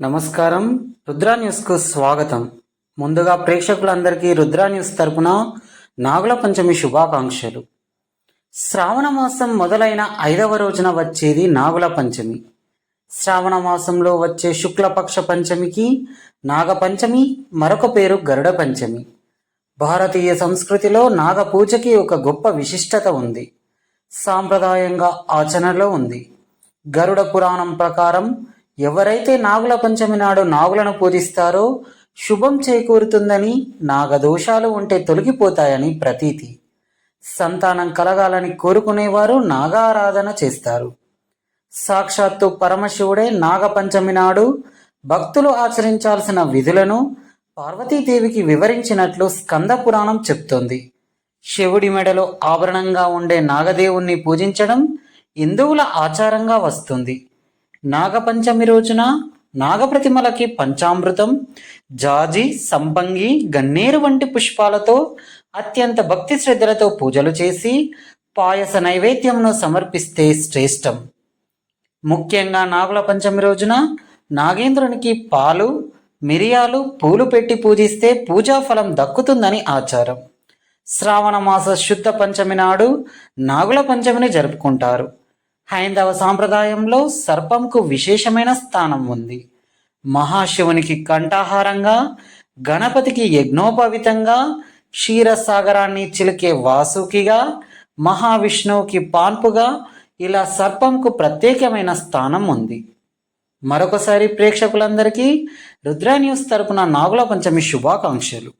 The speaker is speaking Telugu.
నమస్కారం. రుద్రా న్యూస్కు స్వాగతం. ముందుగా ప్రేక్షకులందరికీ రుద్రా న్యూస్ తరపున నాగుల పంచమి శుభాకాంక్షలు. శ్రావణ మాసం మొదలైన 5వ రోజున వచ్చేది నాగుల పంచమి. శ్రావణ మాసంలో వచ్చే శుక్లపక్ష పంచమికి నాగపంచమి, మరొక పేరు గరుడ పంచమి. భారతీయ సంస్కృతిలో నాగ పూజకి ఒక గొప్ప విశిష్టత ఉంది, సాంప్రదాయంగా ఆచరణలో ఉంది. గరుడ పురాణం ప్రకారం ఎవరైతే నాగుల పంచమి నాడు నాగులను పూజిస్తారో శుభం చేకూరుతుందని, నాగదోషాలు ఉంటే తొలగిపోతాయని ప్రతీతి. సంతానం కలగాలని కోరుకునేవారు నాగారాధన చేస్తారు. సాక్షాత్తు పరమశివుడే నాగపంచమి నాడు భక్తులు ఆచరించాల్సిన విధులను పార్వతీదేవికి వివరించినట్లు స్కంద పురాణం చెప్తోంది. శివుడి మెడలో ఆభరణంగా ఉండే నాగదేవుణ్ణి పూజించడం హిందువుల ఆచారంగా వస్తుంది. నాగపంచమి రోజున నాగప్రతిమలకి పంచామృతం, జాజి, సంపంగి, గన్నేరు వంటి పుష్పాలతో అత్యంత భక్తి శ్రద్ధలతో పూజలు చేసి పాయస నైవేద్యంను సమర్పిస్తే శ్రేష్టం. ముఖ్యంగా నాగుల పంచమి రోజున నాగేంద్రునికి పాలు, మిరియాలు, పూలు పెట్టి పూజిస్తే పూజా ఫలం దక్కుతుందని ఆచారం. శ్రావణ మాస శుద్ధ పంచమి నాడు నాగుల పంచమిని జరుపుకుంటారు. హైందవ సాంప్రదాయంలో సర్పంకు విశేషమైన స్థానం ఉంది. మహాశివునికి కంఠాహారంగా, గణపతికి యజ్ఞోపవితంగా, క్షీరసాగరాన్ని చిలికే వాసుకిగా, మహావిష్ణువుకి పాన్పుగా ఇలా సర్పంకు ప్రత్యేకమైన స్థానం ఉంది. మరొకసారి ప్రేక్షకులందరికీ రుద్రా న్యూస్ తరపున నాగుల పంచమి శుభాకాంక్షలు.